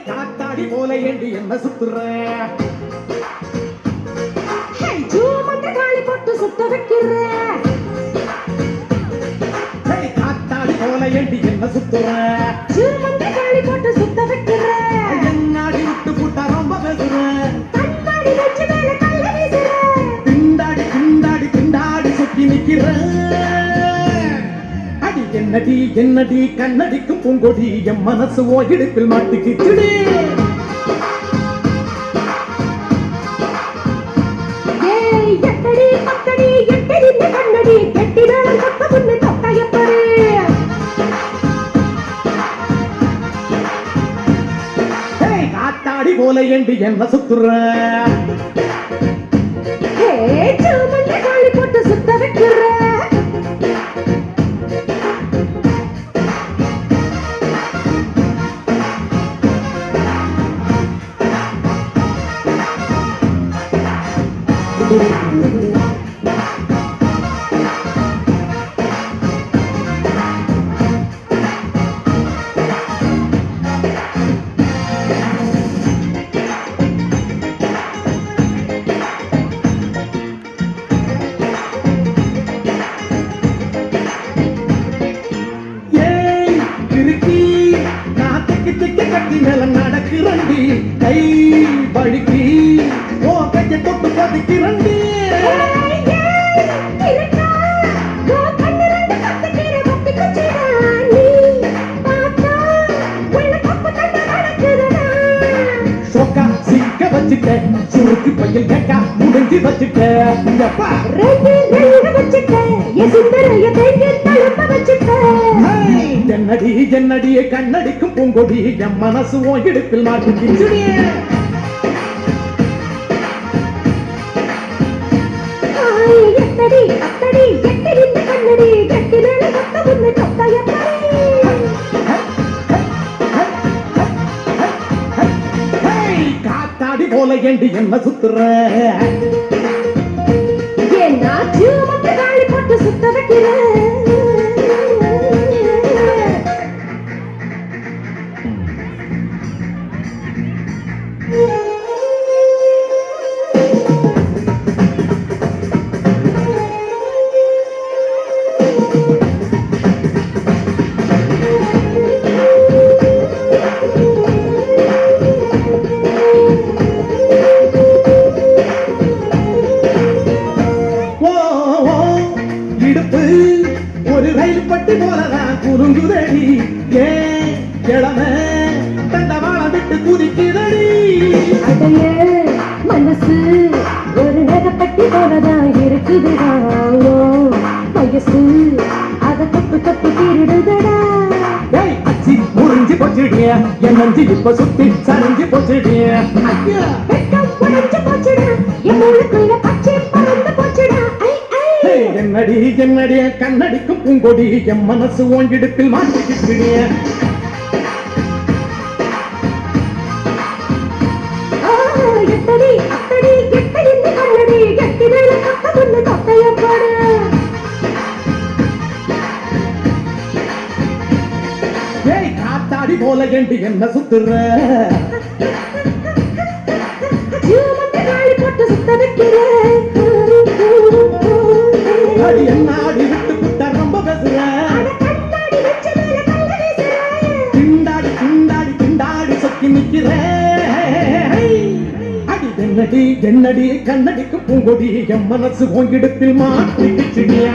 காத்தாடி போல ஏண்டி என்ன சுத்துற? காளி போட்டு சுத்த வைக்கிற. காத்தாடி போல ஏண்டி என்ன சுத்துற? காளி போட்டு சுத்த வைக்கிற. என்னாடி விட்டு புட்டா ரொம்ப பேசுற. கண்ணாடி வச்சு மேல கல்ல வீசுற. திண்டாடி திண்டாடி திண்டாடி சுத்தி நிக்கிற. அடி என்னடி என்னடி கண்ணடிக்கும் பூங்கொடி என் மனசு ஓ இடுப்பில் மாட்டிக்கிச்சுடி. எட்டடி பத்தடி எட்டடி கண்ணடி கெட்டி வேளம் தொட்ட முன்னு தொட்ட எப்படி? காத்தாடி போல ஏண்டி என்ன சுத்துற? காளி போட்டு சுத்த வைக்கிற. கட்டி மேல நடக்கிறண்டி கை வழுக்கி ஓ கையை தொட்டு பதிக்கிறண்டி. சொக்கா சீக்க வச்சுட்ட சுருக்கு பையல் கேட்டா முடிஞ்சு வச்சுட்ட. என்னடி என்னடிய கண்ணடிக்கும் பூங்கொடி என் மனசு ஓ இடுப்பில் மாட்டிக்கிச்சுடி. எட்டடி அத்தடி எட்டடி கண்ணடி கெட்டி மேல தொட்ட முன்னு தொட்ட எப்படி? காத்தாடி போல ஏண்டி என்ன சுத்துற? ஏன்னா காளி போட்டு சுத்த வைக்கிற. இடுப்பு ஒரு ரயில் பட்டி போலதான் குறுங்குதடி. ஏன் கிழமை தண்டவாளம் விட்டு குதிக்குதடி. அடைய மனசு ஒரு நகப்பட்டி போலதான் இருக்குதுடா. வயசு அத தொட்டு தொட்டு திருடுதடா. அச்சி முறிஞ்சு போச்சுடிய என் நஞ்சு இப்ப சுத்தி சரிஞ்சு போச்சுடிய. வெட்கம் உடைஞ்சு போச்சுடா என் மூளைக்குள்ள பச்சை பறந்து போச்சுடா. என்னடி என்னடிய கண்ணடிக்கும் பூங்கொடி என் மனசு ஓங்கிடுப்பில் மாட்டிக்கிட்டுடிய. எட்டடி அத்தடி எட்டடி கண்ணடி கெட்டி மேல தொட்ட முன்னு தொட்ட எப்படி? காத்தாடி போல ஏண்டி என்ன சுத்துற? காளி போட்டு சுத்த வைக்கிற. அடி என்னாடி விட்டு புட்டா ரொம்ப பேசுற. திண்டாடி திண்டாடி திண்டாடி சொக்கி நிக்கிற. அடி என்னடி என்னடி கண்ணடிக்கு பூங்கொடி என் மனசு ஓங்கிடத்தில் மாட்டிக்கிச்சுடியா.